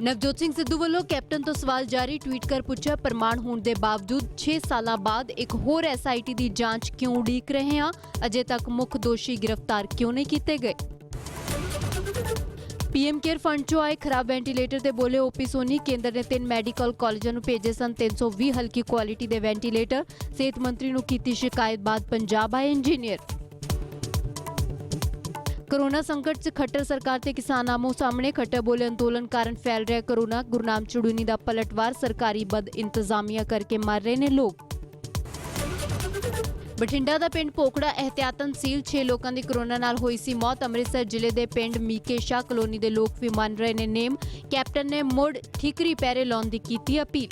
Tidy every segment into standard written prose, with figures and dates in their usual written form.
ਨਵਜੋਤ ਸਿੰਘ ਸਿੱਧੂ ਵੱਲੋਂ ਕੈਪਟਨ ਤੋਂ ਸਵਾਲ ਜਾਰੀ ਟਵੀਟ ਕਰ ਪੁੱਛਿਆ, ਪ੍ਰਮਾਣ ਹੋਣ ਦੇ ਬਾਵਜੂਦ 6 ਸਾਲਾਂ ਬਾਅਦ ਇੱਕ ਹੋਰ ਐਸਆਈਟੀ ਦੀ ਜਾਂਚ ਕਿਉਂ ਉਡੀਕ ਰਹੇ ਹਾਂ? ਅਜੇ ਤੱਕ ਮੁੱਖ ਦੋਸ਼ੀ ਗ੍ਰਿਫਤਾਰ ਕਿਉਂ ਨਹੀਂ ਕੀਤੇ ਗਏ? पीएम केयर फंड चो आए खराब वेंटीलेटर ते बोले ओपी सोनी, केंद्र ने 3 मैडिकल कॉलेजां नूं भेजे सन 320 हल्की क्वालिटी दे वेंटीलेटर। सेहत मंत्री नूं कीती शिकायत बाद पंजाब आए इंजीनियर। कोरोना संकट से खट्टर सरकार ते किसान आमो सामने। खट्टर बोले अंदोलन कारण फैल रहा कोरोना। गुरनाम चड़ूनी दा पलटवार, सरकारी बद इंतजामिया करके मर रहे ने लोग। बठिंडा दा पिंड पोखड़ा एहतियातन सील, 6 लोगों की कोरोना नाल होई सी मौत। अमृतसर जिले के पिंड मीके शाह कलोनी के लोग भी मन रहे ने नेम। कैप्टन ने मुड़ ठीकरी पैरे लाउण दी कीती अपील।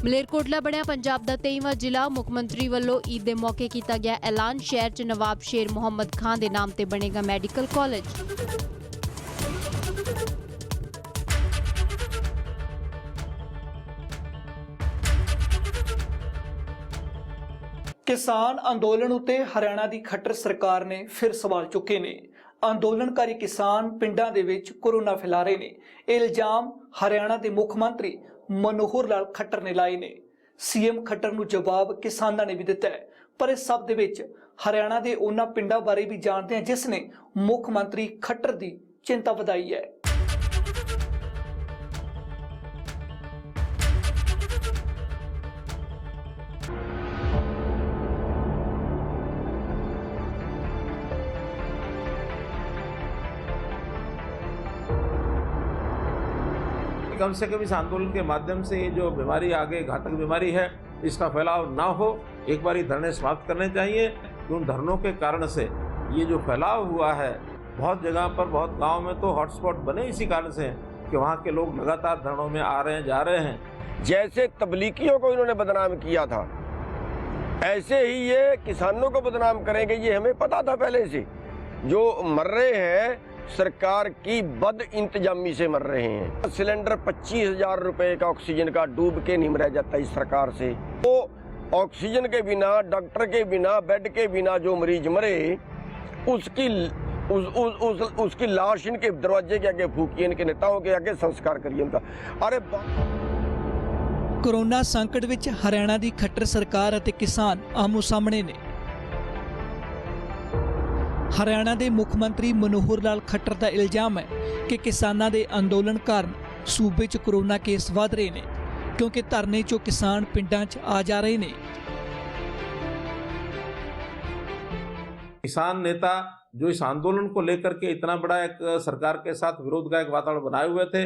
मलेरकोटला बनिया पंजाब का 23वां जिला। मुख्यमंत्री वालों ईद के मौके किया गया ऐलान, शहर च नवाब शेर मुहम्मद खान के नाम से बनेगा मैडिकल कॉलेज। किसान अंदोलन उत्ते हरियाणा की खट्टर सरकार ने फिर सवाल चुके ने। अंदोलनकारी किसान पिंडां दे विच कोरोना फैला रहे ने। इल्जाम हरियाणा के मुख मंत्री मनोहर लाल खट्टर ने लाए ने। सीएम खट्टर नूं जवाब किसानां ने भी दिता है, पर इस सब दे विच हरियाणा के उन्हां पिंडां बारे भी जानते हैं जिसने मुख मंत्री खट्टर की चिंता वधाई है। कम से कम इस आंदोलन के माध्यम से ये जो बीमारी आगे घातक बीमारी है इसका फैलाव ना हो। एक बार धरने समाप्त करने चाहिए। उन धरनों के कारण से ये जो फैलाव हुआ है बहुत जगह पर, बहुत गांव में तो हॉटस्पॉट बने इसी कारण से कि वहाँ के लोग लगातार धरनों में आ रहे हैं, जा रहे हैं। जैसे तबलीगियों को इन्होंने बदनाम किया था, ऐसे ही ये किसानों को बदनाम करेंगे। ये हमें पता था पहले से। जो मर रहे हैं सरकार की बद इंतजामी से मर रहे हैं। सिलेंडर 25,000 रुपए का ऑक्सीजन का डूब के नहीं रह जाता इस सरकार से। तो ऑक्सीजन के बिना, डॉक्टर के बिना, बेड के बिना जो मरीज मरे उसकी लाश इनके दरवाजे के आगे फूकिए, इनके नेताओं के आगे संस्कार करिए उनका। अरे कोरोना संकट विच हरियाणा की खट्टर सरकार अते किसान आमो सामने ने। हरियाणा के मुख मंत्री मनोहर लाल खट्टर का इल्जाम है कि किसानों के अंदोलन कारण सूबे च कोरोना केस वध रहे हैं, क्योंकि धरने चो किसान पिंडां च आ जा रहे हैं। किसान नेता जो इस आंदोलन को लेकर के इतना बड़ा एक सरकार के साथ विरोध का एक वातावरण बनाए हुए थे,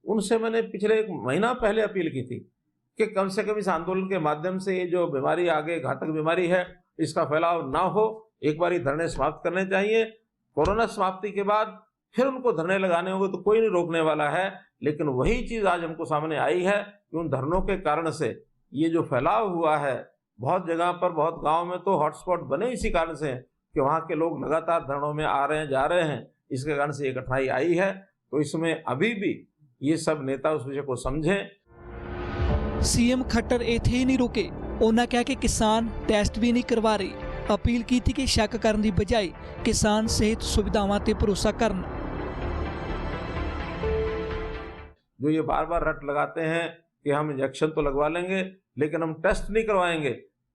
उनसे मैंने पिछले 1 महीना पहले अपील की थी कि कम से कम इस आंदोलन के माध्यम से ये जो बीमारी आगे घातक बीमारी है इसका फैलाव ना हो। एक बार धरने समाप्त करने चाहिए। कोरोना समाप्ति के बाद फिर उनको धरने लगाने होंगे तो कोई नहीं रोकने वाला है। लेकिन वही चीज आज हमको सामने आई है कि उन धरनों के कारण से ये जो फैलाव हुआ है बहुत जगह पर, बहुत गांव में तो हॉटस्पॉट बने इसी कारण से कि वहाँ के लोग लगातार धरनों में आ रहे हैं, जा रहे हैं। इसके कारण से ये कठिनाई आई है। तो इसमें अभी भी ये सब नेता उस विषय को समझें। सीएम खट्टर इत्थे ही नहीं रुके। उन्होंने कहा कि किसान टेस्ट भी नहीं करवा रहे। अपील की थी कि शक करने की बजाय किसान सेहत सुविधावां ते भरोसा करन। जो ये बार बार रट लगाते हैं कि हम इंजेक्शन तो लगवा लेंगे लेकिन हम टेस्ट नहीं करवाएंगे।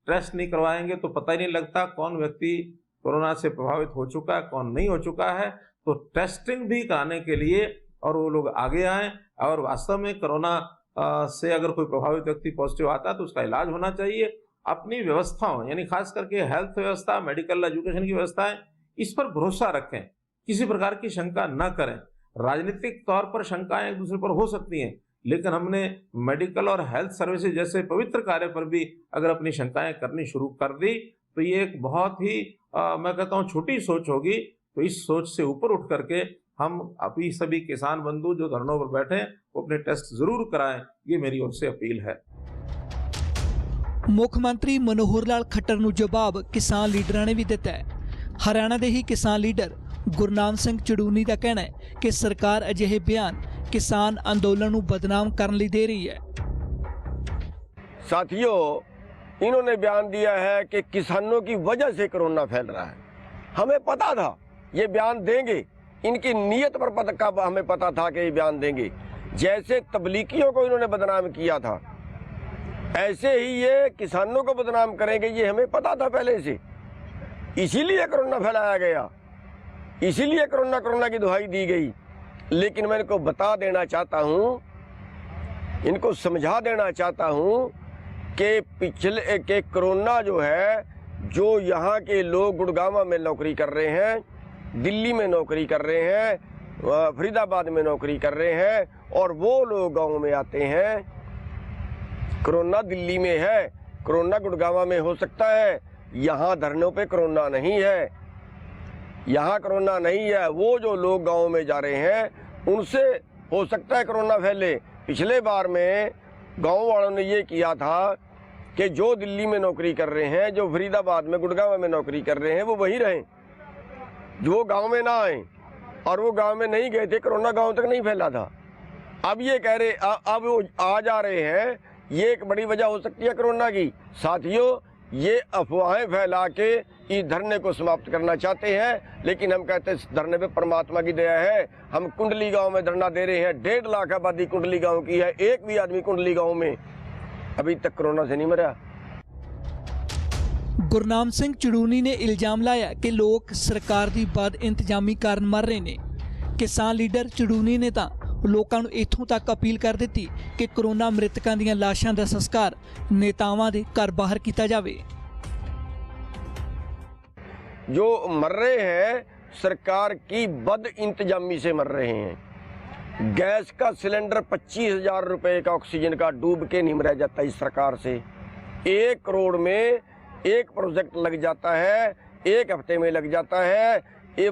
टेस्ट नहीं करवाएंगे तो पता ही नहीं लगता कौन व्यक्ति कोरोना से प्रभावित हो चुका है, कौन नहीं हो चुका है। तो टेस्टिंग भी कराने के लिए और वो लोग आगे आएँ। और वास्तव में कोरोना से अगर कोई प्रभावित व्यक्ति पॉजिटिव आता है तो उसका इलाज होना चाहिए। अपनी व्यवस्थाओं यानी खास करके हेल्थ व्यवस्था, मेडिकल एजुकेशन की व्यवस्थाएं, इस पर भरोसा रखें, किसी प्रकार की शंका न करें। राजनीतिक तौर पर शंकाएं एक दूसरे पर हो सकती हैं, लेकिन हमने मेडिकल और हेल्थ सर्विसेज जैसे पवित्र कार्य पर भी अगर अपनी शंकाएं करनी शुरू कर दी तो ये एक बहुत ही मैं कहता हूँ छोटी सोच होगी। तो इस सोच से ऊपर उठ करके हम अभी सभी किसान बंधु जो धरनों पर बैठे वो अपने टेस्ट जरूर कराएं। ये मेरी ओर से अपील है। मुख मंत्री मनोहर लाल खट्टर नूं जवाब किसान लीडरां ने भी दिता है। हरियाणा के ही किसान लीडर गुरनाम सिंह चड़ूनी का कहना है कि सरकार अजिहे बयान किसान अंदोलन नूं बदनाम करने लई दे रही है। साथियों, इन्होंने बयान दिया है कि किसानों की वजह से कोरोना फैल रहा है। हमें पता था ये बयान देंगे, इनकी नीयत पर का हमें पता था कि ये बयान देंगे। जैसे तबलीगियों को इन्होंने बदनाम किया था, ऐसे ही ये किसानों को बदनाम करेंगे, ये हमें पता था पहले से। इसीलिए कोरोना फैलाया गया, इसीलिए कोरोना की दुहाई दी गई। लेकिन मैं इनको बता देना चाहता हूँ, इनको समझा देना चाहता हूँ कि पिछले के कोरोना जो है, जो यहाँ के लोग गुड़गांव में नौकरी कर रहे हैं, दिल्ली में नौकरी कर रहे हैं, फरीदाबाद में नौकरी कर रहे हैं, और वो लोग गाँव में आते हैं। कोरोना दिल्ली में है, कोरोना गुड़गांव में हो सकता है, यहाँ धरनों पे कोरोना नहीं है, यहाँ कोरोना नहीं है। वो जो लोग गाँव में जा रहे हैं उनसे हो सकता है कोरोना फैले। पिछले बार में गाँव वालों ने ये किया था कि जो दिल्ली में नौकरी कर रहे हैं, जो फरीदाबाद में गुड़गांव में नौकरी कर रहे हैं, वो वहीं रहें, जो गांव में ना आए। और वो गांव में नहीं गए थे, कोरोना गांव तक नहीं फैला था। अब ये कह रहे अब वो आ जा रहे हैं, ये एक बड़ी वजह हो सकती है कोरोना की। साथियों, ये अफवाहें फैला के इस धरने को समाप्त करना चाहते हैं, लेकिन हम कहते हैं इस धरने पे परमात्मा की दया है। हम कुंडली गांव में धरना दे रहे हैं, 1.5 लाख आबादी कुंडली गांव की है, एक भी आदमी कुंडली गांव में अभी तक कोरोना से नहीं मरा। गुरनाम सिंह चड़ूनी ने इल्जाम लाया कि लोग सरकार ਦੀ बद इंतजामी ਕਾਰਨ मर रहे ਨੇ। किसान लीडर चड़ूनी ने ਤਾਂ ਲੋਕਾਂ ਨੂੰ ਇੱਥੋਂ ਤੱਕ ਅਪੀਲ ਕਰ ਦਿੱਤੀ ਕਿ ਕੋਰੋਨਾ ਮ੍ਰਿਤਕਾਂ ਦੀਆਂ ਲਾਸ਼ਾਂ ਦਾ ਸੰਸਕਾਰ ਨੇਤਾਵਾਂ ਦੇ ਘਰ ਬਾਹਰ ਕੀਤਾ ਜਾਵੇ। जो मर रहे हैं सरकार की बद इंतजामी से मर रहे हैं। गैस का सिलेंडर 25,000 रुपए का ऑक्सीजन का डूब के नहीं मरा जाता इस सरकार से। 1 करोड़ में एक प्रोजेक्ट लग जाता है, 1 हफ्ते में लग जाता है। ये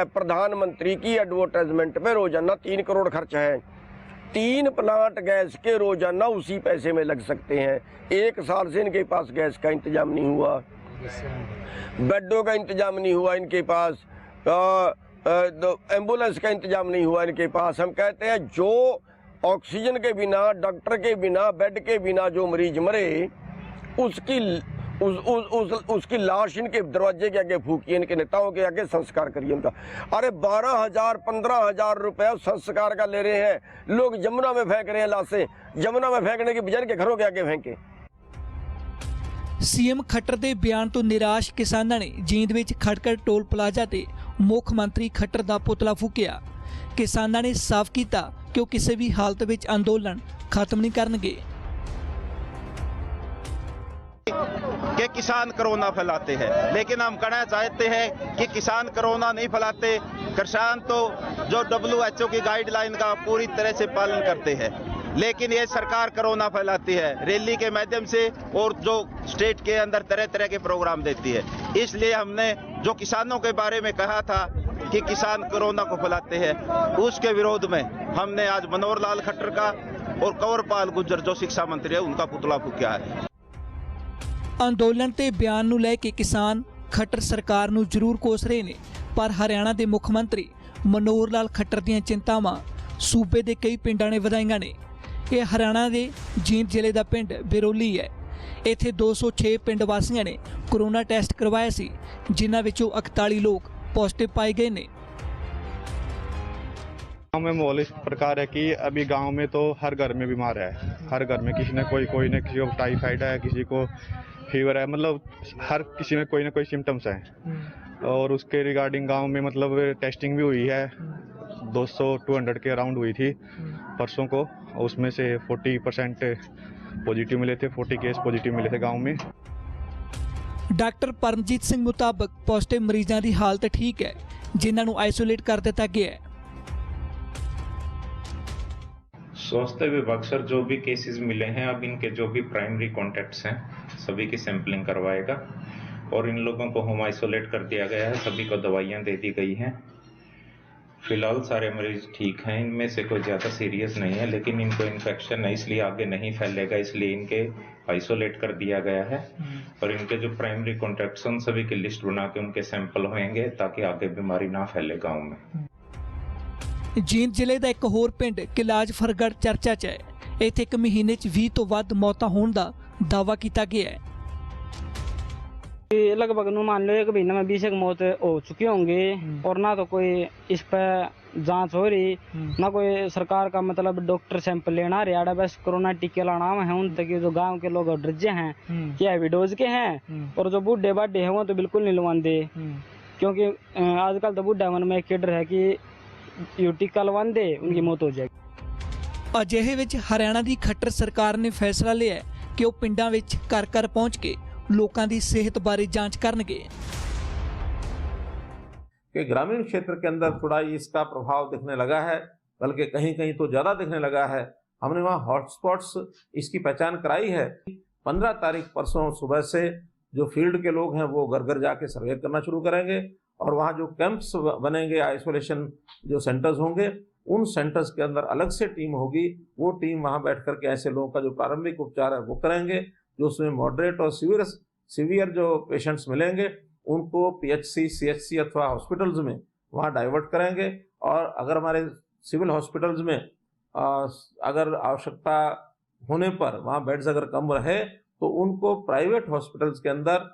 प्रधानमंत्री की एडवर्टाइजमेंट पे रोजाना 3 करोड़ खर्च है। 3 प्लांट गैस के रोजाना उसी पैसे में लग सकते हैं। 1 साल से इनके पास गैस का इंतजाम नहीं हुआ, बेडों का इंतजाम नहीं हुआ इनके पास, एम्बुलेंस का इंतजाम नहीं हुआ इनके पास। हम कहते हैं जो ऑक्सीजन के बिना, डॉक्टर के बिना, बेड के बिना जो मरीज मरे, उसकी लाश इनके दरवाजे के आगे फूकिए, इनके नेताओं के आगे संस्कार करिए उनका। अरे 12,000 15,000 रुपया संस्कार का ले रहे हैं लोग, जमुना में फेंक रहे हैं लाशें। जमुना में फेंकने की बजाय के घरों के आगे फेंके। सीएम खट्टर ਦੇ ਬਿਆਨ ਤੋਂ ਨਿਰਾਸ਼ ਕਿਸਾਨਾਂ ਨੇ ਜੀਂਦ ਵਿੱਚ ਖਟਕੜ ਟੋਲ ਪਲਾਜ਼ਾ ਤੇ ਮੁੱਖ ਮੰਤਰੀ ਖੱਟਰ ਦਾ ਪੁਤਲਾ ਫੂਕਿਆ। ਕਿਸਾਨਾਂ ਨੇ ਸਾਫ਼ ਕੀਤਾ ਕਿ ਉਹ ਕਿਸੇ ਵੀ ਹਾਲਤ ਵਿੱਚ ਅੰਦੋਲਨ ਖਤਮ ਨਹੀਂ ਕਰਨਗੇ। कि किसान कोरोना फैलाते हैं, लेकिन हम कहना चाहते हैं कि किसान कोरोना नहीं फैलाते। किसान तो जो WHO की गाइडलाइन का पूरी तरह से पालन करते हैं, लेकिन ये सरकार कोरोना फैलाती है रैली के माध्यम से, और जो स्टेट के अंदर तरह तरह के प्रोग्राम देती है। इसलिए हमने जो किसानों के बारे में कहा था कि किसान कोरोना को फैलाते हैं, उसके विरोध में हमने आज मनोहर लाल खट्टर का और कंवरपाल गुर्जर जो शिक्षा मंत्री है उनका पुतला फूकिया है। ਅੰਦੋਲਨ ਤੇ ਬਿਆਨ ਨੂੰ ਲੈ ਕੇ ਕਿਸਾਨ ਖੱਟਰ ਸਰਕਾਰ ਨੂੰ ਜ਼ਰੂਰ ਕੋਸ ਰਹੇ ਨੇ, ਪਰ ਹਰਿਆਣਾ ਦੇ ਮੁੱਖ ਮੰਤਰੀ ਮਨੋਹਰ ਲਾਲ ਖੱਟਰ ਦੀਆਂ ਚਿੰਤਾਵਾਂ ਸੂਬੇ ਦੇ ਕਈ ਪਿੰਡਾਂ ਨੇ ਵਧਾਈਆਂ ਨੇ। ਇਹ ਹਰਿਆਣਾ ਦੇ ਜੀਂਦ ਜ਼ਿਲ੍ਹੇ ਦਾ ਪਿੰਡ ਬਿਰੋਲੀ ਹੈ। ਇੱਥੇ 206 ਪਿੰਡ ਵਾਸੀਆਂ ਨੇ ਕੋਰੋਨਾ ਟੈਸਟ ਕਰਵਾਇਆ ਸੀ, ਜਿਨ੍ਹਾਂ ਵਿੱਚੋਂ 41 ਲੋਕ ਪੋਜ਼ਿਟਿव पाए गए ने। गाँव में माहौल इस प्रकार है कि अभी गांव में तो हर घर में बीमार है, हर घर में किसी ने कोई ने किसी को टाइफाइड है, किसी को फीवर है, मतलब हर किसी में कोई ना कोई सिम्टम्स हैं। और उसके रिगार्डिंग गांव में मतलब टेस्टिंग भी हुई है, 200-200 के अराउंड हुई थी परसों को। उसमें से 40% पॉजिटिव मिले थे, 40 केस पॉजिटिव मिले थे गाँव में। डॉक्टर परमजीत सिंह मुताबिक पॉजिटिव मरीजों की हालत ठीक है, जिन्होंने आइसोलेट कर दिता गया है। स्वास्थ्य विभाग सर जो भी केसेस मिले हैं, अब इनके जो भी प्राइमरी कॉन्टैक्ट्स हैं सभी की सैंपलिंग करवाएगा, और इन लोगों को होम आइसोलेट कर दिया गया है। सभी को दवाइयां दे दी गई हैं। फिलहाल सारे मरीज ठीक हैं, इनमें से कोई ज़्यादा सीरियस नहीं है, लेकिन इनको इन्फेक्शन है इसलिए आगे नहीं फैलेगा, इसलिए इनके आइसोलेट कर दिया गया है। और इनके जो प्राइमरी कॉन्टैक्ट्स हैं उन सभी की लिस्ट बना के उनके सैंपल होंगे ताकि आगे बीमारी ना फैले गाँव में। ਜੀਂਦ ਜ਼ਿਲ੍ਹੇ ਦਾ ਇੱਕ ਹੋਰ ਪਿੰਡ ਕਿਲਾਜ ਫਰਗੜ ਚਰਚਾ 'ਚ ਹੈ। ਇੱਥੇ ਇੱਕ ਮਹੀਨੇ 'ਚ 20 ਤੋਂ ਵੱਧ ਮੌਤਾਂ ਹੋਣ ਦਾ ਦਾਅਵਾ ਕੀਤਾ ਗਿਆ ਹੈ। लगभग मान लो 1 महीने में 20 एक मौत हो चुकी होंगी और ना तो कोई इस पर जांच हो रही, ना कोई सरकार का मतलब डॉक्टर सैंपल लेना रहा। बस कोरोना टीके लाना है उन तक जो गांव के लोग ड्रजे हैं क्या हैवी डोज के हैं, और जो बूढ़े बाढ़े हैं वो तो बिल्कुल नहीं लवाते, क्योंकि आजकल तो बूढ़ा मन में एक डर है कि यू टीका लवाते उनकी मौत हो जाएगी। ਅਜਿਹੇ ਵਿੱਚ ਹਰਿਆਣਾ ਦੀ ਖੱਟਰ ਸਰਕਾਰ ਨੇ ਫੈਸਲਾ ਲਿਆ ਹੈ ਕਿ ਉਹ ਪਿੰਡਾਂ ਵਿੱਚ ਘਰ ਘਰ ਪਹੁੰਚ ਕੇ ਲੋਕਾਂ ਦੀ ਸਿਹਤ ਬਾਰੇ ਜਾਂਚ ਕਰਨਗੇ। कि ग्रामीण क्षेत्र के अंदर थोड़ा इसका प्रभाव दिखने लगा है, बल्कि कहीं कहीं तो ज़्यादा दिखने लगा है। हमने वहाँ हॉटस्पॉट्स इसकी पहचान कराई है। 15 तारीख परसों सुबह से जो फील्ड के लोग हैं वो घर घर जाके सर्वे करना शुरू करेंगे, और वहाँ जो कैंप्स बनेंगे, आइसोलेशन जो सेंटर्स होंगे, उन सेंटर्स के अंदर अलग से टीम होगी। वो टीम वहाँ बैठ करके ऐसे लोगों का जो प्रारंभिक उपचार है वो करेंगे। जो उसमें मॉडरेट और सीवियर जो पेशेंट्स मिलेंगे उनको PHC, CHC अथवा हॉस्पिटल्स में वहाँ डाइवर्ट करेंगे, और अगर हमारे सिविल हॉस्पिटल्स में अगर आवश्यकता होने पर वहाँ बेड्स अगर कम रहे तो उनको प्राइवेट हॉस्पिटल्स के अंदर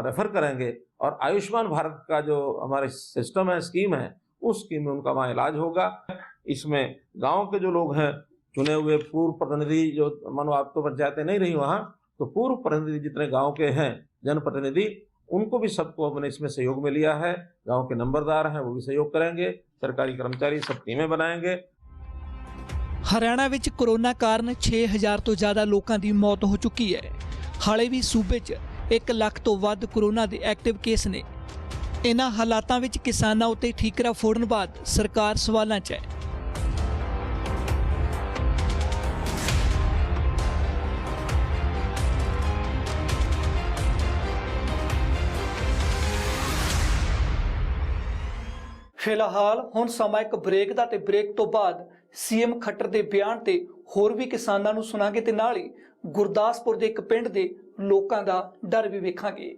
रेफर करेंगे, और आयुष्मान भारत का जो हमारे सिस्टम है, स्कीम है, उस स्कीम में उनका वहाँ इलाज होगा। इसमें गांव के जो लोग हैं, चुने हुए पूर्व प्रतिनिधि, जो मानो आप तो पंचायतें नहीं रही वहाँ, तो पूर्व प्रतिनिधि जितने गांव के हैं जनप्रतिनिधि, उनको भी सबको अपने इसमें सहयोग में लिया है। गांव के नंबरदार हैं वो भी सहयोग करेंगे, सरकारी कर्मचारी सब टीमें बनाएंगे। ਹਰਿਆਣਾ ਵਿੱਚ ਕੋਰੋਨਾ ਕਾਰਨ 6000 ਤੋਂ ਜ਼ਿਆਦਾ ਲੋਕਾਂ ਦੀ ਮੌਤ ਹੋ ਚੁੱਕੀ ਹੈ। ਹਾਲੇ ਵੀ ਸੂਬੇ 'ਚ 1 ਲੱਖ ਤੋਂ ਵੱਧ ਕੋਰੋਨਾ ਦੇ ਐਕਟਿਵ ਕੇਸ ਨੇ। ਇਹਨਾਂ ਹਾਲਾਤਾਂ ਵਿੱਚ ਕਿਸਾਨਾਂ ਉੱਤੇ ਠੀਕਰਾ ਫੋੜਨ ਬਾਅਦ ਸਰਕਾਰ ਸਵਾਲਾਂ 'ਚ ਹੈ। ਫਿਲਹਾਲ ਹੁਣ ਸਮਾਂ ਇੱਕ ਬ੍ਰੇਕ ਦਾ, ਤੇ ਬ੍ਰੇਕ ਤੋਂ ਬਾਅਦ ਸੀਐਮ ਖੱਟਰ ਦੇ ਬਿਆਨ ਤੇ ਹੋਰ ਵੀ ਕਿਸਾਨਾਂ ਨੂੰ ਸੁਣਾਂਗੇ, ਤੇ ਨਾਲ ਹੀ ਗੁਰਦਾਸਪੁਰ ਦੇ ਇੱਕ ਪਿੰਡ ਦੇ ਲੋਕਾਂ ਦਾ ਡਰ ਵੀ ਵੇਖਾਂਗੇ।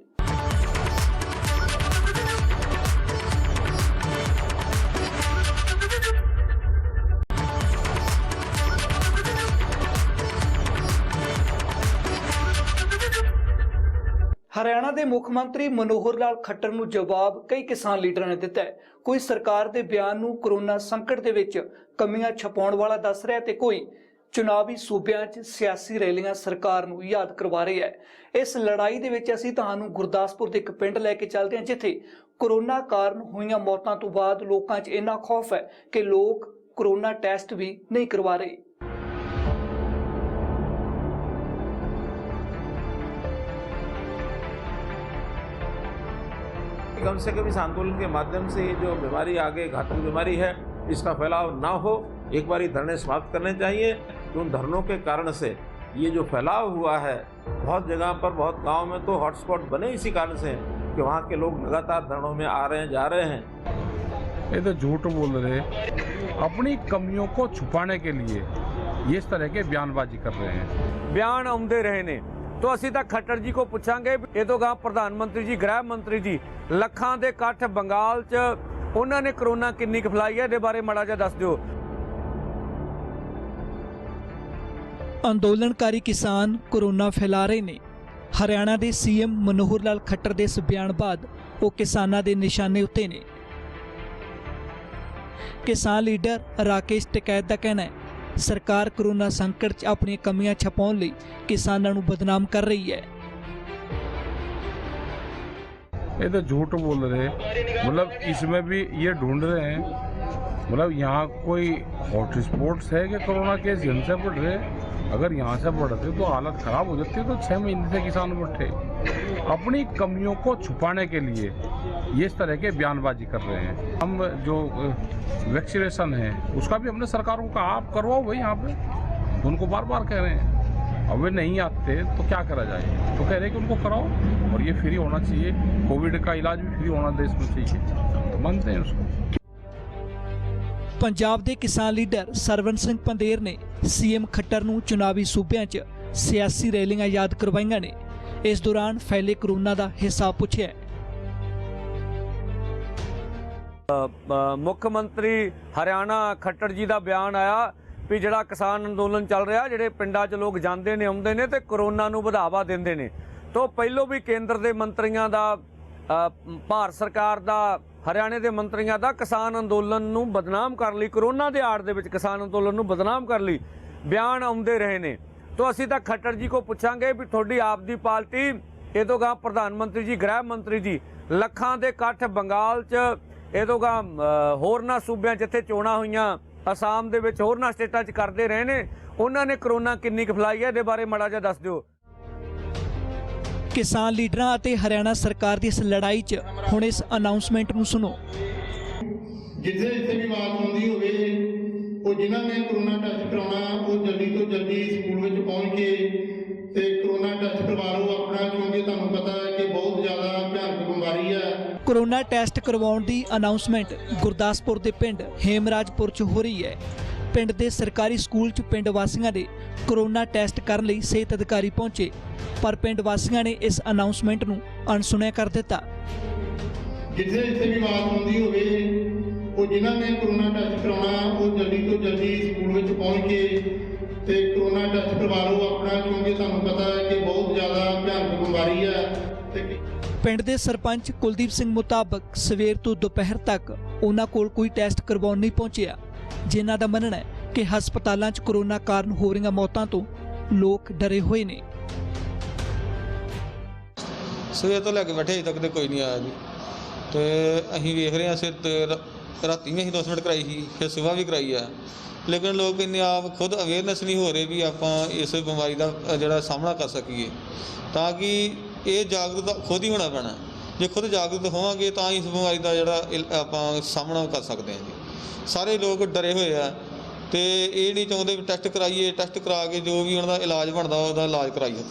ਹਰਿਆਣਾ ਦੇ ਮੁੱਖ ਮੰਤਰੀ ਮਨੋਹਰ ਲਾਲ ਖੱਟਰ ਨੂੰ ਜਵਾਬ ਕਈ ਕਿਸਾਨ ਲੀਡਰਾਂ ਨੇ ਦਿੱਤਾ ਹੈ। ਕੋਈ ਸਰਕਾਰ ਦੇ ਬਿਆਨ ਨੂੰ ਕੋਰੋਨਾ ਸੰਕਟ ਦੇ ਵਿੱਚ ਕਮੀਆਂ ਛਪਾਉਣ ਵਾਲਾ ਦੱਸ ਰਿਹਾ, ਤੇ ਕੋਈ ਚੁਣਾਵੀ ਸੂਬਿਆਂ 'ਚ ਸਿਆਸੀ ਰੈਲੀਆਂ ਸਰਕਾਰ ਨੂੰ ਯਾਦ ਕਰਵਾ ਰਿਹਾ ਹੈ। ਇਸ ਲੜਾਈ ਦੇ ਵਿੱਚ ਅਸੀਂ ਤੁਹਾਨੂੰ ਗੁਰਦਾਸਪੁਰ ਦੇ ਇੱਕ ਪਿੰਡ ਲੈ ਕੇ ਚੱਲਦੇ ਹਾਂ, ਜਿੱਥੇ ਕੋਰੋਨਾ ਕਾਰਨ ਹੋਈਆਂ ਮੌਤਾਂ ਤੋਂ ਬਾਅਦ ਲੋਕਾਂ 'ਚ ਇੰਨਾ ਖੌਫ ਹੈ ਕਿ ਲੋਕ ਕੋਰੋਨਾ ਟੈਸਟ ਵੀ ਨਹੀਂ ਕਰਵਾ ਰਹੇ। कम से कम इस आंदोलन के माध्यम से ये जो बीमारी आगे घातक बीमारी है इसका फैलाव ना हो। एक बार धरने समाप्त करने चाहिए। तो उन धरनों के कारण से ये जो फैलाव हुआ है, बहुत जगह पर, बहुत गांव में तो हॉटस्पॉट बने इसी कारण से कि वहाँ के लोग लगातार धरनों में आ रहे हैं, जा रहे हैं। ये तो झूठ बोल रहे, अपनी कमियों को छुपाने के लिए ये इस तरह के बयानबाजी कर रहे हैं। बयान आते रहे ने तो असी तो खट्टर जी को पूछांगे। ये तो कहा प्रधानमंत्री जी, गृह मंत्री जी, ਲੱਖਾਂ ਦੇ ਇਕੱਠ ਬੰਗਾਲ 'ਚ ਉਹਨਾਂ ਨੇ ਕਰੋਨਾ ਕਿੰਨੀ ਕੁ ਫੈਲਾਈ ਹੈ, ਇਹਦੇ ਬਾਰੇ ਮਾੜਾ ਜਿਹਾ ਦੱਸ ਦਿਓ। ਅੰਦੋਲਨਕਾਰੀ ਕਿਸਾਨ ਕੋਰੋਨਾ ਫੈਲਾ ਰਹੇ ਨੇ। ਹਰਿਆਣਾ ਦੇ ਸੀਐਮ ਮਨੋਹਰ ਲਾਲ ਖੱਟਰ ਦੇ ਇਸ ਬਿਆਨ ਬਾਅਦ ਉਹ ਕਿਸਾਨਾਂ ਦੇ ਨਿਸ਼ਾਨੇ ਉੱਤੇ ਨੇ। ਕਿਸਾਨ ਲੀਡਰ ਰਾਕੇਸ਼ ਟਿਕੈਤ ਦਾ ਕਹਿਣਾ ਹੈ ਸਰਕਾਰ ਕੋਰੋਨਾ ਸੰਕਟ 'ਚ ਆਪਣੀਆਂ ਕਮੀਆਂ ਛਪਾਉਣ ਲਈ ਕਿਸਾਨਾਂ ਨੂੰ ਬਦਨਾਮ ਕਰ ਰਹੀ ਹੈ। ये तो झूठ बोल रहे, मतलब इसमें भी ये ढूंढ रहे हैं, मतलब यहाँ कोई हॉटस्पॉट्स है कि कोरोना केस यहाँ से बढ़ रहे। अगर यहाँ से बढ़ते तो हालत ख़राब हो जाती। तो 6 महीने से किसान बैठे अपनी कमियों को छुपाने के लिए ये इस तरह के बयानबाजी कर रहे हैं। हम जो वैक्सीनेशन है उसका भी हमने सरकारों को कहा आप करवाओ भाई यहाँ पे, तो उनको बार बार कह रहे हैं। अब वे नहीं आते तो क्या करा जाए, तो कह रहे हैं कि उनको कराओ, और ये फ्री होना चाहिए। कोविड का इलाज भी फ्री होना देश में चाहिए, तो मानते हैं उसको। ਪੰਜਾਬ ਦੇ ਕਿਸਾਨ ਲੀਡਰ ਸਰਵਨ ਸਿੰਘ ਪੰਦੇਰ ਨੇ ਸੀਐਮ ਖੱਟਰ ਨੂੰ ਚੁਣਾਵੀ ਸੂਬਿਆਂ 'ਚ ਸਿਆਸੀ ਰੈਲੀਆਂ ਯਾਦ ਕਰਵਾਈਆਂ ਨੇ। ਇਸ ਦੌਰਾਨ ਫੈਲੇ ਕੋਰੋਨਾ ਦਾ ਹਿਸਾਬ ਪੁੱਛਿਆ। ਮੁੱਖ ਮੰਤਰੀ ਹਰਿਆਣਾ ਖੱਟਰ ਜੀ ਦਾ ਬਿਆਨ ਆਇਆ ਵੀ ਜਿਹੜਾ ਕਿਸਾਨ ਅੰਦੋਲਨ ਚੱਲ ਰਿਹਾ, ਜਿਹੜੇ ਪਿੰਡਾਂ 'ਚ ਲੋਕ ਜਾਂਦੇ ਨੇ, ਆਉਂਦੇ ਨੇ ਤੇ ਕੋਰੋਨਾ ਨੂੰ ਵਧਾਵਾ ਦਿੰਦੇ ਨੇ। तो पहलों भी केंद्र के मंत्रियों का भारत सरकार का हरियाणे के मंत्रियों का किसान अंदोलन नूं बदनाम कर लई करोना के आड़ दे विच किसान अंदोलन नूं बदनाम कर लई बयान आउंदे रहे ने। तो असीं तां खट्टर जी को पूछांगे भी तुहाडी आप दी पार्टी ये तो गा प्रधानमंत्री जी गृह मंत्री जी ਲੱਖਾਂ ਦੇ ਇਕੱਠ ਬੰਗਾਲ 'ਚ ਇਹ ਤੋਂ ਗਾ ਹੋਰਨਾਂ ਸੂਬਿਆਂ ਜਿੱਥੇ ਚੋਣਾਂ ਹੋਈਆਂ ਅਸਾਮ ਦੇ ਵਿੱਚ ਹੋਰਨਾਂ ਸਟੇਟਾਂ 'ਚ ਕਰਦੇ ਰਹੇ ਨੇ ਉਹਨਾਂ ਨੇ ਕਰੋਨਾ ਕਿੰਨੀ ਕੁ ਫੈਲਾਈ ਹੈ ਇਹਦੇ ਬਾਰੇ ਮਾੜਾ ਜਿਹਾ ਦੱਸ ਦਿਓ। ਕਿਸਾਨ ਲੀਡਰਾਂ ਅਤੇ ਹਰਿਆਣਾ ਸਰਕਾਰ ਦੀ ਇਸ ਲੜਾਈ 'ਚ ਹੁਣ ਇਸ ਅਨਾਉਂਸਮੈਂਟ ਨੂੰ ਸੁਣੋ। ਜਿੱਥੇ ਜਿੱਥੇ ਵੀ ਆਵਾਜ਼ ਹੁੰਦੀ ਹੋਵੇ ਉਹ ਜਿਨ੍ਹਾਂ ਨੇ ਕਰੋਨਾ ਟੈਸਟ ਕਰਾਉਣਾ ਉਹ ਜਲਦੀ ਤੋਂ ਜਲਦੀ ਸਕੂਲ ਵਿੱਚ ਪਹੁੰਚ ਕੇ ਤੇ ਕਰੋਨਾ ਟੈਸਟ ਕਰਵਾ ਲਓ ਆਪਣਾ, ਕਿਉਂਕਿ ਤੁਹਾਨੂੰ ਪਤਾ ਹੈ ਕਿ ਬਹੁਤ ਜ਼ਿਆਦਾ ਭਿਆਨਕ ਬਿਮਾਰੀ ਹੈ। ਕਰੋਨਾ ਟੈਸਟ ਕਰਵਾਉਣ ਦੀ ਅਨਾਉਂਸਮੈਂਟ ਗੁਰਦਾਸਪੁਰ ਦੇ ਪਿੰਡ ਹੇਮਰਾਜਪੁਰ 'ਚ ਹੋ ਰਹੀ ਹੈ। ਪਿੰਡ ਦੇ ਸਰਕਾਰੀ ਸਕੂਲ 'ਚ ਪਿੰਡ ਵਾਸੀਆਂ ਦੇ ਕਰੋਨਾ ਟੈਸਟ ਕਰਨ ਲਈ ਸਿਹਤ ਅਧਿਕਾਰੀ ਪਹੁੰਚੇ, ਪਰ ਪਿੰਡ ਵਾਸੀਆਂ ਨੇ ਇਸ ਅਨਾਉਂਸਮੈਂਟ ਨੂੰ ਅਣਸੁਣਿਆ ਕਰ ਦਿੱਤਾ। ਜਿੱਥੇ ਜਿੱਥੇ ਵੀ ਆਵਾਜ਼ ਹੁੰਦੀ ਹੋਵੇ ਉਹ ਜਿਨ੍ਹਾਂ ਨੇ ਕਰੋਨਾ ਟੈਸਟ ਕਰਾਉਣਾ ਉਹ ਜਲਦੀ ਤੋਂ ਜਲਦੀ ਸਕੂਲ ਵਿੱਚ ਪਹੁੰਚ ਕੇ ਤੇ ਕਰੋਨਾ ਟੈਸਟ ਕਰਵਾ ਲਓ ਆਪਣਾ, ਕਿਉਂਕਿ ਤੁਹਾਨੂੰ ਪਤਾ ਹੈ ਕਿ ਬਹੁਤ ਜ਼ਿਆਦਾ ਭਿਆਨਕ ਬਿਮਾਰੀ ਹੈ। ਪਿੰਡ ਦੇ ਸਰਪੰਚ ਕੁਲਦੀਪ ਸਿੰਘ ਮੁਤਾਬਕ ਸਵੇਰ ਤੋਂ ਦੁਪਹਿਰ ਤੱਕ ਉਹਨਾਂ ਕੋਲ ਕੋਈ ਟੈਸਟ ਕਰਵਾਉਣ ਨਹੀਂ ਪਹੁੰਚਿਆ, ਜਿਨ੍ਹਾਂ ਦਾ ਮੰਨਣਾ ਹੈ ਕਿ ਹਸਪਤਾਲਾਂ 'ਚ ਕਰੋਨਾ ਕਾਰਨ ਹੋ ਰਹੀਆਂ ਮੌਤਾਂ ਤੋਂ ਲੋਕ ਡਰੇ ਹੋਏ ਨੇ। ਸਵੇਰ ਤੋਂ ਲੈ ਕੇ ਬੈਠੇ ਅਜੇ ਤੱਕ ਤੇ ਕੋਈ ਨਹੀਂ ਆਇਆ ਜੀ, ਤੇ ਅਸੀਂ ਵੇਖ ਰਹੇ ਹਾਂ ਸਿਰ ਰਾਤੀ ਵੀ ਅਸੀਂ 10 ਮਿੰਟ ਕਰਾਈ ਸੀ, ਫਿਰ ਸਵੇਰ ਵੀ ਕਰਾਈ ਆ, ਲੇਕਿਨ ਲੋਕ ਇੰਨੇ ਆਪ ਖੁਦ ਅਵੇਅਰਨੈਸ ਨਹੀਂ ਹੋ ਰਹੇ ਵੀ ਆਪਾਂ ਇਸ ਬਿਮਾਰੀ ਦਾ ਜਿਹੜਾ ਸਾਹਮਣਾ ਕਰ ਸਕੀਏ, ਤਾਂ ਕਿ ਇਹ ਜਾਗਰੂਕ ਖੁਦ ਹੀ ਹੋਣਾ ਪੈਣਾ। ਜੇ ਖੁਦ ਜਾਗਰੂਕ ਹੋਵਾਂਗੇ ਤਾਂ ਇਸ ਬਿਮਾਰੀ ਦਾ ਜਿਹੜਾ ਆਪਾਂ ਸਾਹਮਣਾ ਕਰ ਸਕਦੇ ਹਾਂ ਜੀ। ਸਾਰੇ ਲੋਕ ਡਰੇ ਹੋਏ ਆ ਤੇ ਇਹ ਨਹੀਂ ਚਾਹੁੰਦੇ ਵੀ ਟੈਸਟ ਕਰਾਈਏ, ਟੈਸਟ ਕਰਾ ਕੇ ਜੋ ਵੀ ਉਹਨਾਂ ਦਾ ਇਲਾਜ ਬਣਦਾ ਉਹਦਾ ਇਲਾਜ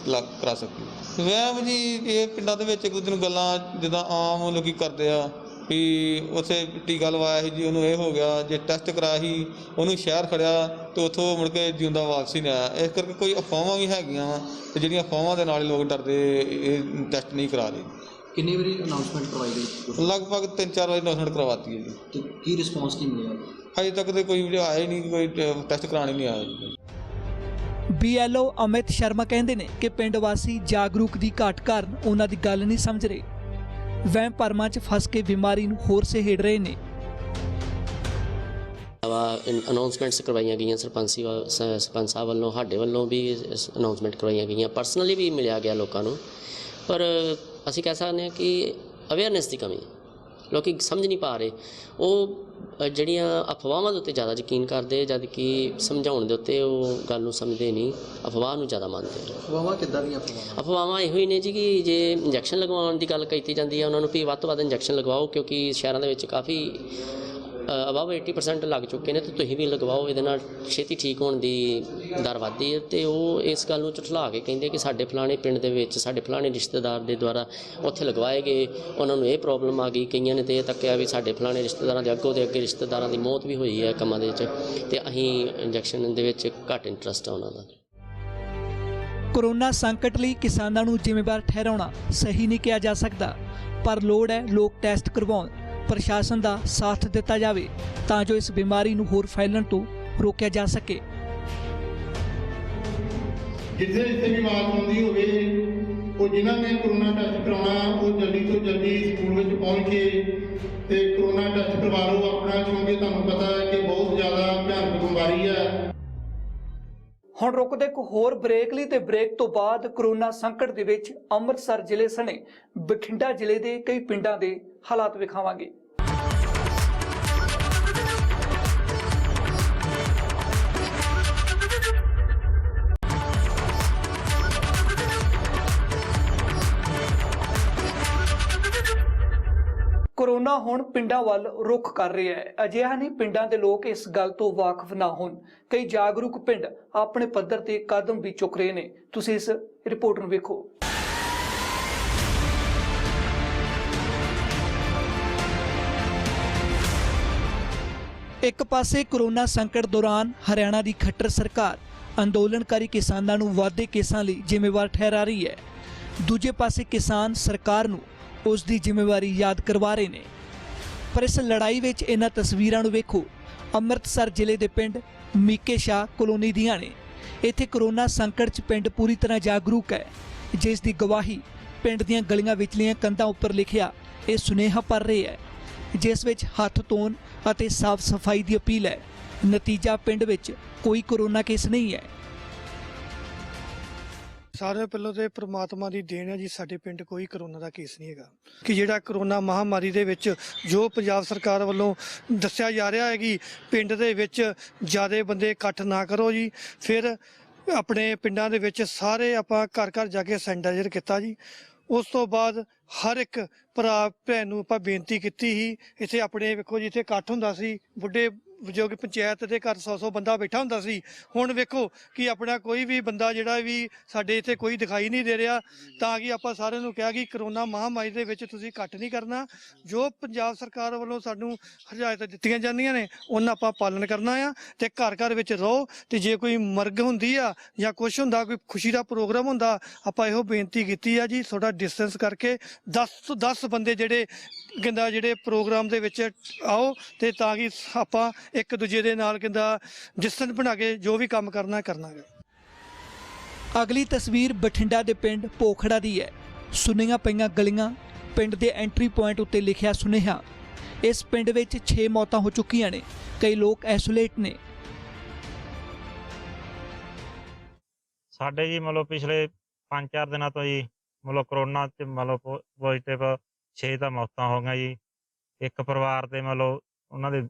ਕਰਾ ਸਕੀਏ। ਵਹਿਮ ਜੀ ਇਹ ਪਿੰਡਾਂ ਦੇ ਵਿੱਚ ਇੱਕ ਦੂਜੇ ਨੂੰ ਗੱਲਾਂ ਜਿੱਦਾਂ ਆਮ ਲੋਕੀ ਕਰਦੇ ਆ ਵੀ ਉੱਥੇ ਟੀਕਾ ਲਵਾਇਆ ਸੀ ਜੀ ਉਹਨੂੰ ਇਹ ਹੋ ਗਿਆ, ਜੇ ਟੈਸਟ ਕਰਾਇਆ ਸੀ ਉਹਨੂੰ ਸ਼ਹਿਰ ਖੜਿਆ ਤੇ ਉੱਥੋਂ ਮੁੜ ਕੇ ਜਿਉਂਦਾ ਵਾਪਸੀ ਨਹੀਂ ਆਇਆ। ਇਸ ਕਰਕੇ ਕੋਈ ਅਫਵਾਹਾਂ ਵੀ ਹੈਗੀਆਂ ਵਾ ਤੇ ਜਿਹੜੀਆਂ ਅਫਵਾਹਾਂ ਦੇ ਨਾਲ ਲੋਕ ਡਰਦੇ ਇਹ ਟੈਸਟ ਨਹੀਂ ਕਰਾ ਰਹੇ। ਕਿੰਨੀ ਵਾਰੀ ਅਨਾਉਂਸਮੈਂਟ ਕਰਵਾਈ ਗਈ? ਲਗਭਗ 3-4 ਵਾਰੀ ਅਨਾਉਂਸਮੈਂਟ ਕਰਵਾਤੀ ਹੈ ਜੀ। ਤੇ ਕੀ ਰਿਸਪੌਂਸ ਕੀ ਮਿਲਿਆ? ਅਜੇ ਤੱਕ ਤੇ ਕੋਈ ਆਇਆ ਹੀ ਨਹੀਂ, ਕੋਈ ਟੈਸਟ ਕਰਾਉਣ ਨਹੀਂ ਆਇਆ ਜੀ। BLO ਅਮਿਤ ਸ਼ਰਮਾ ਕਹਿੰਦੇ ਨੇ ਕਿ ਪਿੰਡ ਵਾਸੀ ਜਾਗਰੂਕ ਦੀ ਘਾਟ ਕਾਰਨ ਉਹਨਾਂ ਦੀ ਗੱਲ ਨਹੀਂ ਸਮਝ ਰਹੇ, ਵਹਿਮ ਭਰਮਾਂ 'ਚ ਫਸ ਕੇ ਬਿਮਾਰੀ ਨੂੰ ਹੋਰ ਸਹੇੜ ਰਹੇ ਨੇ। ਅਨਾਉਂਸਮੈਂਟਸ ਕਰਵਾਈਆਂ ਗਈਆਂ ਸਰਪੰਚ ਸਾਹਿਬ ਵੱਲੋਂ, ਸਾਡੇ ਵੱਲੋਂ ਵੀ ਅਨਾਉਂਸਮੈਂਟ ਕਰਵਾਈਆਂ ਗਈਆਂ, ਪਰਸਨਲੀ ਵੀ ਮਿਲਿਆ ਗਿਆ ਲੋਕਾਂ ਨੂੰ, ਪਰ ਅਸੀਂ ਕਹਿ ਸਕਦੇ ਹਾਂ ਕਿ ਅਵੇਅਰਨੈਸ ਦੀ ਕਮੀ, ਲੋਕੀ ਸਮਝ ਨਹੀਂ ਪਾ ਰਹੇ। ਉਹ ਜਿਹੜੀਆਂ ਅਫਵਾਹਾਂ ਦੇ ਉੱਤੇ ਜ਼ਿਆਦਾ ਯਕੀਨ ਕਰਦੇ, ਜਦ ਕਿ ਸਮਝਾਉਣ ਦੇ ਉੱਤੇ ਉਹ ਗੱਲ ਨੂੰ ਸਮਝਦੇ ਨਹੀਂ, ਅਫਵਾਹ ਨੂੰ ਜ਼ਿਆਦਾ ਮੰਨਦੇ। ਅਫਵਾਹਾਂ ਕਿੱਦਾਂ ਦੀਆਂ ਅਫਵਾਹਾਂ? ਅਫਵਾਹਾਂ ਇਹੋ ਹੀ ਨੇ ਜੀ ਕਿ ਜੇ ਇੰਜੈਕਸ਼ਨ ਲਗਵਾਉਣ ਦੀ ਗੱਲ ਕੀਤੀ ਜਾਂਦੀ ਹੈ ਉਹਨਾਂ ਨੂੰ ਵੀ ਵੱਧ ਤੋਂ ਵੱਧ ਇੰਜੈਕਸ਼ਨ ਲਗਵਾਓ, ਕਿਉਂਕਿ ਸ਼ਹਿਰਾਂ ਦੇ ਵਿੱਚ ਕਾਫੀ ਅਬਾਵ 80% ਲੱਗ ਚੁੱਕੇ ਨੇ, ਤੇ ਤੁਸੀਂ ਵੀ ਲਗਵਾਓ, ਇਹਦੇ ਨਾਲ ਛੇਤੀ ਠੀਕ ਹੋਣ ਦੀ ਦਰ ਵੱਧਦੀ ਹੈ। ਅਤੇ ਉਹ ਇਸ ਗੱਲ ਨੂੰ ਝੁਠਲਾ ਕੇ ਕਹਿੰਦੇ ਕਿ ਸਾਡੇ ਫਲਾਣੇ ਪਿੰਡ ਦੇ ਵਿੱਚ ਸਾਡੇ ਫਲਾਣੇ ਰਿਸ਼ਤੇਦਾਰ ਦੇ ਦੁਆਰਾ ਉੱਥੇ ਲਗਵਾਏ ਗਏ, ਉਹਨਾਂ ਨੂੰ ਇਹ ਪ੍ਰੋਬਲਮ ਆ ਗਈ। ਕਈਆਂ ਨੇ ਤਾਂ ਇਹ ਤੱਕਿਆ ਵੀ ਸਾਡੇ ਫਲਾਣੇ ਰਿਸ਼ਤੇਦਾਰਾਂ ਦੇ ਅੱਗੋਂ ਦੇ ਅੱਗੇ ਰਿਸ਼ਤੇਦਾਰਾਂ ਦੀ ਮੌਤ ਵੀ ਹੋਈ ਹੈ ਕੰਮਾਂ ਦੇ ਵਿੱਚ, ਅਤੇ ਅਸੀਂ ਇੰਜੈਕਸ਼ਨ ਦੇ ਵਿੱਚ ਘੱਟ ਇੰਟਰਸਟ ਆ ਉਹਨਾਂ ਦਾ। ਕੋਰੋਨਾ ਸੰਕਟ ਲਈ ਕਿਸਾਨਾਂ ਨੂੰ ਜ਼ਿੰਮੇਵਾਰ ਠਹਿਰਾਉਣਾ ਸਹੀ ਨਹੀਂ ਕਿਹਾ ਜਾ ਸਕਦਾ, ਪਰ ਲੋੜ ਹੈ ਲੋਕ ਟੈਸਟ ਕਰਵਾਉਣ, ਪ੍ਰਸ਼ਾਸਨ ਦਾ ਸਾਥ ਦਿੱਤਾ ਜਾਵੇ ਤਾਂ ਜੋ ਇਸ ਬਿਮਾਰੀ ਨੂੰ ਹੋਰ ਫੈਲਣ ਤੋਂ ਰੋਕਿਆ ਜਾ ਸਕੇ। ਜਿੱਥੇ ਜਿੱਥੇ ਵੀ ਆਵਾਜ਼ ਹੁੰਦੀ ਹੋਵੇ ਉਹ ਜਿਨ੍ਹਾਂ ਨੇ ਕਰੋਨਾ ਟੈਸਟ ਕਰਾਉਣਾ ਉਹ ਜਲਦੀ ਤੋਂ ਜਲਦੀ ਸਕੂਲ ਵਿੱਚ ਪਹੁੰਚ ਕੇ ਤੇ ਕਰੋਨਾ ਟੈਸਟ ਕਰਵਾ ਲਓ ਆਪਣਾ, ਕਿਉਂਕਿ ਤੁਹਾਨੂੰ ਪਤਾ ਹੈ ਕਿ ਬਹੁਤ ਜ਼ਿਆਦਾ ਭਿਆਨਕ ਬਿਮਾਰੀ ਹੈ। ਹੁਣ ਰੁਕਦੇ ਇੱਕ ਹੋਰ ਬ੍ਰੇਕ ਲਈ, ਤੇ ਬ੍ਰੇਕ ਤੋਂ ਬਾਅਦ ਕਰੋਨਾ ਸੰਕਟ ਦੇ ਵਿੱਚ ਅੰਮ੍ਰਿਤਸਰ ਜ਼ਿਲ੍ਹੇ ਸਣੇ ਬਠਿੰਡਾ ਜ਼ਿਲ੍ਹੇ ਦੇ ਕਈ ਪਿੰਡਾਂ ਦੇ ਹਾਲਾਤ ਵਿਖਾਵਾਂਗੇ। ਕੋਰੋਨਾ ਹੁਣ ਪਿੰਡਾਂ ਵੱਲ ਰੁਖ ਕਰ ਰਿਹਾ ਹੈ। ਅਜਿਹਾ ਨਹੀਂ ਪਿੰਡਾਂ ਦੇ ਲੋਕ ਇਸ ਗੱਲ ਤੋਂ ਵਾਕਿਫ ਨਾ ਹੋਣ, ਕਈ ਜਾਗਰੂਕ ਪਿੰਡ ਆਪਣੇ ਪੱਧਰ ਤੇ ਕਦਮ ਵੀ ਚੁੱਕ ਰਹੇ ਨੇ। ਤੁਸੀਂ ਇਸ ਰਿਪੋਰਟ ਨੂੰ ਵੇਖੋ। ਇੱਕ ਪਾਸੇ ਕੋਰੋਨਾ ਸੰਕਟ ਦੌਰਾਨ ਹਰਿਆਣਾ ਦੀ ਖੱਟਰ ਸਰਕਾਰ ਅੰਦੋਲਨਕਾਰੀ ਕਿਸਾਨਾਂ ਨੂੰ ਵਾਧੇ ਕੇਸਾਂ ਲਈ ਜ਼ਿੰਮੇਵਾਰ ਠਹਿਰਾ ਰਹੀ ਹੈ, ਦੂਜੇ ਪਾਸੇ ਕਿਸਾਨ ਸਰਕਾਰ ਨੂੰ ਉਸ ਦੀ ਜ਼ਿੰਮੇਵਾਰੀ ਯਾਦ ਕਰਵਾ ਰਹੇ ਨੇ। ਪਰ ਇਸ ਲੜਾਈ ਵਿੱਚ ਇਹਨਾਂ ਤਸਵੀਰਾਂ ਨੂੰ ਵੇਖੋ, ਅੰਮ੍ਰਿਤਸਰ ਜ਼ਿਲ੍ਹੇ ਦੇ ਪਿੰਡ ਮੀਕੇ ਸ਼ਾਹ ਕਲੋਨੀ ਦੀਆਂ ਨੇ, ਇੱਥੇ ਕਰੋਨਾ ਸੰਕਟ 'ਚ ਪਿੰਡ ਪੂਰੀ ਤਰ੍ਹਾਂ ਜਾਗਰੂਕ ਹੈ, ਜਿਸ ਦੀ ਗਵਾਹੀ ਪਿੰਡ ਦੀਆਂ ਗਲੀਆਂ ਵਿਚਲੀਆਂ ਕੰਧਾਂ ਉੱਪਰ ਲਿਖਿਆ ਇਹ ਸੁਨੇਹਾ ਭਰ ਰਿਹਾ ਹੈ, ਜਿਸ ਵਿੱਚ ਹੱਥ ਧੋਣ ਅਤੇ ਸਾਫ਼ ਸਫਾਈ ਦੀ ਅਪੀਲ ਹੈ। ਨਤੀਜਾ ਪਿੰਡ ਵਿੱਚ ਕੋਈ ਕਰੋਨਾ ਕੇਸ ਨਹੀਂ ਹੈ। ਸਾਰਿਆਂ ਪਹਿਲਾਂ ਤੇ ਪ੍ਰਮਾਤਮਾ ਦੀ ਦੇਣ ਹੈ ਜੀ, ਸਾਡੇ ਪਿੰਡ ਕੋਈ ਕਰੋਨਾ ਦਾ ਕੇਸ ਨਹੀਂ ਹੈਗਾ। ਕਿ ਜਿਹੜਾ ਕਰੋਨਾ ਮਹਾਮਾਰੀ ਦੇ ਵਿੱਚ ਜੋ ਪੰਜਾਬ ਸਰਕਾਰ ਵੱਲੋਂ ਦੱਸਿਆ ਜਾ ਰਿਹਾ ਹੈ ਕਿ ਪਿੰਡ ਦੇ ਵਿੱਚ ਜ਼ਿਆਦਾ ਬੰਦੇ ਇਕੱਠ ਨਾ ਕਰੋ ਜੀ, ਫਿਰ ਆਪਣੇ ਪਿੰਡਾਂ ਦੇ ਵਿੱਚ ਸਾਰੇ ਆਪਾਂ ਘਰ ਘਰ ਜਾ ਕੇ ਸੈਨੀਟਾਈਜ਼ਰ ਕੀਤਾ ਜੀ। ਉਸ ਤੋਂ ਬਾਅਦ ਹਰ ਇੱਕ ਭਰਾ ਭੈਣ ਨੂੰ ਆਪਾਂ ਬੇਨਤੀ ਕੀਤੀ ਸੀ। ਇੱਥੇ ਆਪਣੇ ਵੇਖੋ ਜੀ, ਇੱਥੇ ਇਕੱਠ ਹੁੰਦਾ ਸੀ, ਬੁੱਢੇ ਜੋ ਕਿ ਪੰਚਾਇਤ ਦੇ ਘਰ 100-100 ਬੰਦਾ ਬੈਠਾ ਹੁੰਦਾ ਸੀ। ਹੁਣ ਵੇਖੋ ਕਿ ਆਪਣਾ ਕੋਈ ਵੀ ਬੰਦਾ ਜਿਹੜਾ ਵੀ ਸਾਡੇ ਇੱਥੇ ਕੋਈ ਦਿਖਾਈ ਨਹੀਂ ਦੇ ਰਿਹਾ, ਤਾਂ ਕਿ ਆਪਾਂ ਸਾਰਿਆਂ ਨੂੰ ਕਿਹਾ ਕਿ ਕਰੋਨਾ ਮਹਾਮਾਰੀ ਦੇ ਵਿੱਚ ਤੁਸੀਂ ਇਕੱਠ ਨਹੀਂ ਕਰਨਾ। ਜੋ ਪੰਜਾਬ ਸਰਕਾਰ ਵੱਲੋਂ ਸਾਨੂੰ ਹਦਾਇਤਾਂ ਦਿੱਤੀਆਂ ਜਾਂਦੀਆਂ ਨੇ ਉਹਨਾਂ ਆਪਾਂ ਪਾਲਣ ਕਰਨਾ ਆ, ਤੇ ਘਰ ਘਰ ਵਿੱਚ ਰਹੋ। ਤੇ ਜੇ ਕੋਈ ਮਰਗ ਹੁੰਦੀ ਆ ਜਾਂ ਕੁਛ ਹੁੰਦਾ, ਕੋਈ ਖੁਸ਼ੀ ਦਾ ਪ੍ਰੋਗਰਾਮ ਹੁੰਦਾ, ਆਪਾਂ ਇਹੋ ਬੇਨਤੀ ਕੀਤੀ ਆ ਜੀ, ਥੋੜਾ ਡਿਸਟੈਂਸ ਕਰਕੇ 10 ਬੰਦੇ ਜਿਹੜੇ ਪ੍ਰੋਗਰਾਮ ਦੇ ਵਿੱਚ ਆਓ, ਤੇ ਤਾਂ ਕਿ ਆਪਾਂ ਇੱਕ ਦੂਜੇ ਦੇ ਨਾਲ ਡਿਸਟੈਂਸ ਬਣਾ ਕੇ ਜੋ ਵੀ ਕੰਮ ਕਰਨਾ ਹੈ। ਅਗਲੀ ਤਸਵੀਰ ਬਠਿੰਡਾ ਦੇ ਪਿੰਡ ਪੋਖੜਾ ਦੀ ਹੈ। ਸੁੰਨੀਆਂ ਪਈਆਂ ਗਲੀਆਂ, ਪਿੰਡ ਦੇ ਐਂਟਰੀ ਪੁਆਇੰਟ ਉੱਤੇ ਲਿਖਿਆ ਸੁਨੇਹਾ। ਇਸ ਪਿੰਡ ਵਿੱਚ 6 ਮੌਤਾਂ ਹੋ ਚੁੱਕੀਆਂ ਨੇ, ਕਈ ਲੋਕ ਆਈਸੋਲੇਟ ਨੇ। ਸਾਡੇ ਜੀ ਮਤਲਬ ਪਿਛਲੇ 5-4 ਦਿਨਾਂ ਤੋਂ ਜੀ ਮਤਲਬ ਕਰੋਨਾ 'ਚ ਮਤਲਬ ਪੋਜ਼ੀਟਿਵ 6 ਤਾਂ ਮੌਤਾਂ ਹੋ ਗਈਆਂ ਜੀ। ਇੱਕ ਪਰਿਵਾਰ ਦੇ ਮਤਲਬ ਉਹਨਾਂ ਦੇ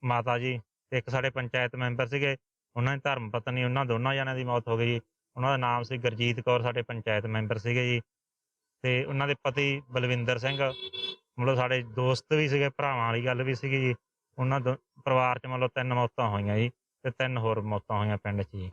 ਮਾਤਾ ਜੀ ਤੇ ਇੱਕ ਸਾਡੇ ਪੰਚਾਇਤ ਮੈਂਬਰ ਸੀਗੇ, ਉਹਨਾਂ ਦੀ ਧਰਮ ਪਤਨੀ, ਉਹਨਾਂ ਦੋਨਾਂ ਜਣਿਆਂ ਦੀ ਮੌਤ ਹੋ ਗਈ ਜੀ। ਉਹਨਾਂ ਦਾ ਨਾਮ ਸੀ ਗੁਰਜੀਤ ਕੌਰ, ਸਾਡੇ ਪੰਚਾਇਤ ਮੈਂਬਰ ਸੀਗੇ ਜੀ, ਤੇ ਉਹਨਾਂ ਦੇ ਪਤੀ ਬਲਵਿੰਦਰ ਸਿੰਘ ਮਤਲਬ ਸਾਡੇ ਦੋਸਤ ਵੀ ਸੀਗੇ, ਭਰਾਵਾਂ ਵਾਲੀ ਗੱਲ ਵੀ ਸੀਗੀ ਜੀ। ਉਹਨਾਂ ਪਰਿਵਾਰ 'ਚ ਮਤਲਬ 3 ਮੌਤਾਂ ਹੋਈਆਂ ਜੀ, ਤੇ 3 ਹੋਰ ਮੌਤਾਂ ਹੋਈਆਂ ਪਿੰਡ 'ਚ ਜੀ।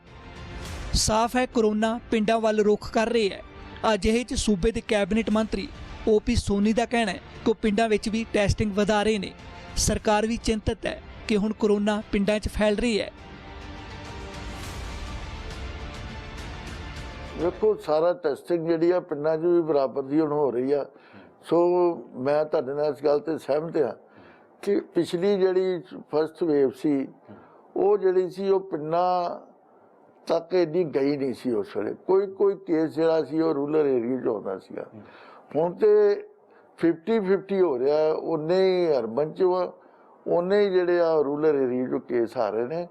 ਸਾਫ਼ ਹੈ ਕਰੋਨਾ ਪਿੰਡਾਂ ਵੱਲ ਰੁਖ ਕਰ ਰਿਹਾ ਹੈ। ਅਜਿਹੇ 'ਚ ਸੂਬੇ ਦੇ ਕੈਬਨਿਟ ਮੰਤਰੀ OP ਸੋਨੀ ਦਾ ਕਹਿਣਾ ਹੈ ਕਿ ਪਿੰਡਾਂ ਵਿੱਚ ਵੀ ਟੈਸਟਿੰਗ ਵਧਾ ਰਹੇ ਨੇ। ਸਰਕਾਰ ਵੀ ਚਿੰਤਤ ਹੈ ਕਿ ਹੁਣ ਕਰੋਨਾ ਪਿੰਡਾਂ 'ਚ ਫੈਲ ਰਹੀ ਹੈ। ਵੇਖੋ ਸਾਰਾ ਟੈਸਟਿੰਗ ਜਿਹੜੀ ਆ ਪਿੰਡਾਂ 'ਚ ਵੀ ਬਰਾਬਰ ਦੀ ਹੁਣ ਹੋ ਰਹੀ ਆ। ਸੋ ਮੈਂ ਤੁਹਾਡੇ ਨਾਲ ਇਸ ਗੱਲ ਤੇ ਸਹਿਮਤ ਹਾਂ ਕਿ ਪਿਛਲੀ ਜਿਹੜੀ ਫਸਟ ਵੇਵ ਸੀ ਉਹ ਜਿਹੜੀ ਸੀ ਉਹ ਪਿੰਡਾਂ ਤੱਕ ਇੰਨੀ ਗਈ ਨਹੀਂ ਸੀ। ਉਸ ਵੇਲੇ ਕੋਈ ਕੇਸ ਜਿਹੜਾ ਸੀ ਉਹ ਰੂਰਲ ਏਰੀਆ 'ਚ ਆਉਂਦਾ ਸੀਗਾ। ਹੁਣ ਤੇ 50-50 ਹੋ ਰਿਹਾ, ਉਨੇ ਹੀ ਅਰਬਨ 'ਚ ਉਨੇ ਹੀ ਜਿਹੜੇ ਆ ਰੂਰਲ ਏਰੀਆ 'ਚੋਂ ਕੇਸ ਆ ਰਹੇ ਨੇ।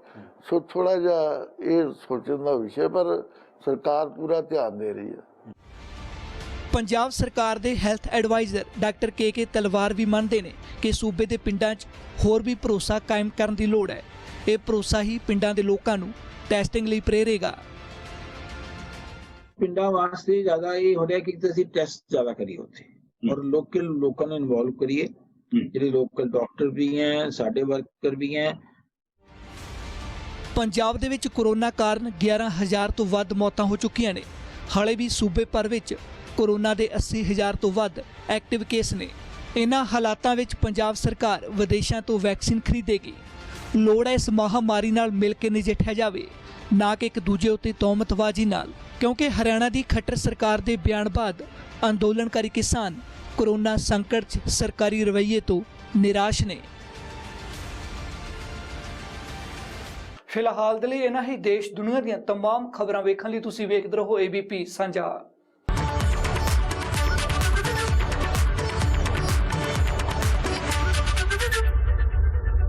ਸੋ ਥੋੜ੍ਹਾ ਜਿਹਾ ਇਹ ਸੋਚਣ ਦਾ ਵਿਸ਼ਾ, ਪਰ ਸਰਕਾਰ ਪੂਰਾ ਧਿਆਨ ਦੇ ਰਹੀ ਹੈ। ਪੰਜਾਬ ਸਰਕਾਰ ਦੇ ਹੈਲਥ ਐਡਵਾਈਜ਼ਰ ਡਾਕਟਰ KK ਤਲਵਾਰ ਵੀ ਮੰਨਦੇ ਨੇ ਕਿ ਸੂਬੇ ਦੇ ਪਿੰਡਾਂ 'ਚ ਹੋਰ ਵੀ ਭਰੋਸਾ ਕਾਇਮ ਕਰਨ ਦੀ ਲੋੜ ਹੈ। ਇਹ ਭਰੋਸਾ ਹੀ ਪਿੰਡਾਂ ਦੇ ਲੋਕਾਂ ਨੂੰ ਟੈਸਟਿੰਗ ਲਈ ਪ੍ਰੇਰੇਗਾ। ਪਿੰਡਾਂ ਵਾਸਤੇ ਜ਼ਿਆਦਾ ਇਹ ਹੋ ਰਿਹਾ ਕਿ ਅਸੀਂ ਟੈਸਟ ਜ਼ਿਆਦਾ ਕਰੀਏ ਉੱਥੇ, ਔਰ ਲੋਕਾਂ ਨੂੰ ਇਨਵੋਲਵ ਕਰੀਏ। ਜਿਹੜੇ ਲੋਕਲ ਡਾਕਟਰ ਵੀ ਹੈ, ਸਾਡੇ ਵਰਕਰ ਵੀ ਹੈ। ਪੰਜਾਬ ਦੇ ਵਿੱਚ ਕਰੋਨਾ ਕਾਰਨ 11,000 ਤੋਂ ਵੱਧ ਮੌਤਾਂ ਹੋ ਚੁੱਕੀਆਂ ਨੇ। ਹਾਲੇ ਵੀ ਸੂਬੇ ਭਰ ਵਿੱਚ ਕਰੋਨਾ ਦੇ 80,000 ਤੋਂ ਵੱਧ ਐਕਟਿਵ ਕੇਸ ਨੇ। ਇਹਨਾਂ ਹਾਲਾਤਾਂ ਵਿੱਚ ਪੰਜਾਬ ਸਰਕਾਰ ਵਿਦੇਸ਼ਾਂ ਤੋਂ ਵੈਕਸੀਨ ਖਰੀਦੇਗੀ। ਲੋੜ ਹੈ ਇਸ ਮਹਾਮਾਰੀ ਨਾਲ ਮਿਲ ਕੇ ਨਜਿੱਠਿਆ ਜਾਵੇ, ਨਾ ਕਿ ਇੱਕ ਦੂਜੇ ਉੱਤੇ ਤੌਹਮਤਬਾਜ਼ੀ ਨਾਲ, ਕਿਉਂਕਿ ਹਰਿਆਣਾ ਦੀ ਖੱਟਰ ਸਰਕਾਰ ਦੇ ਬਿਆਨ ਬਾਅਦ ਅੰਦੋਲਨਕਾਰੀ ਕਿਸਾਨ ਕਰੋਨਾ ਸੰਕਟ 'ਚ ਸਰਕਾਰੀ ਰਵੱਈਏ ਤੋਂ ਨਿਰਾਸ਼ ਨੇ। ਫਿਲਹਾਲ ਦੇ ਲਈ ਇਹਨਾਂ ਹੀ ਦੇਸ਼ ਦੁਨੀਆ ਦੀਆਂ तमाम ਖਬਰਾਂ ਵੇਖਣ ਲਈ ਤੁਸੀਂ ਵੇਖਦੇ ਰਹੋ ABP ਸਾਂਝਾ।